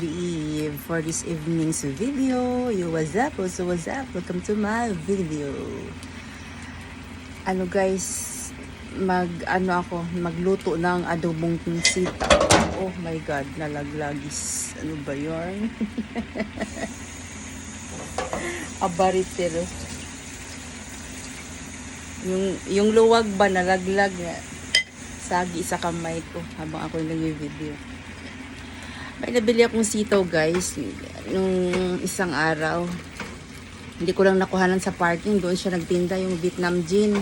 Eve for this evening's video. What's up? Welcome to my video. Ano guys, magluto ng adobong sitaw. Oh my god, nalaglagis. Ano ba 'yon? Abaritero. Yung luwag ba nalaglag sagi sa kamay ko habang ako nag-video. May nabili akong sitaw guys nung isang araw. Hindi ko lang nakuhanan sa parking. Doon siya nagtinda, yung Vietnam gin.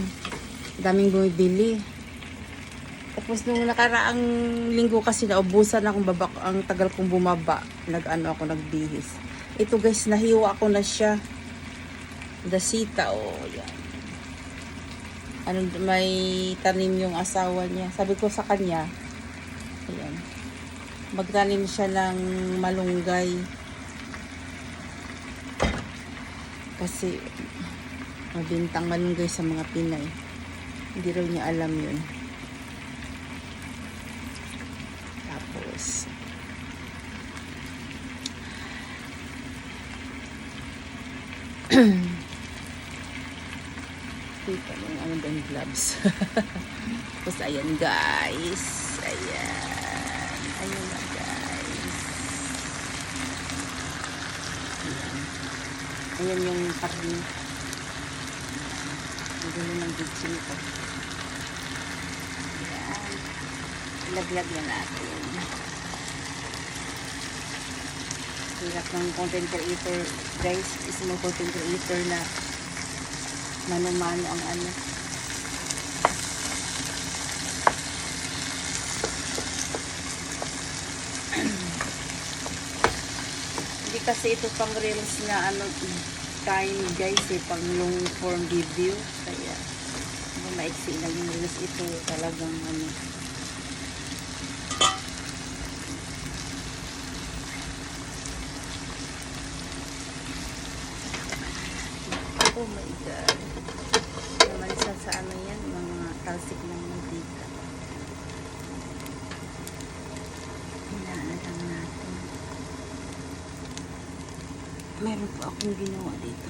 Daming bumibili. Tapos nung nakaraang linggo kasi naubusan akong ang tagal kong bumaba. Nagbihis. Ito guys, nahiwa ko na siya. The sitaw. Yan. May tanim yung asawa niya. Sabi ko sa kanya, ayan, magtanim siya ng malunggay kasi mabintang malunggay sa mga Pinay. Hindi raw niya alam yun. Tapos kita mo ano ba yung gloves. Tapos ayan guys, ayan na guys. Ayan yung karni. Ang gulo ng bitchin ko. Ayan. Ilaglag na natin. Hirap ng content creator guys. Isang content creator na mano-mano ang ano. Hindi kasi ito pang reels na time guys pang long form video, kaya maiksi lang yung reels. Ito talagang oh my god, naman sa yan, mga talsik ng mantika. Hinaan lang natin. Meron po akong ginawa dito.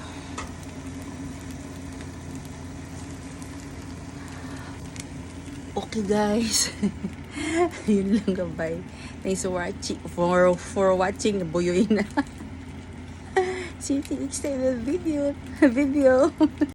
Okay guys. Yun lang, gabay. Thanks for watching. Buyoy na. See you next time video.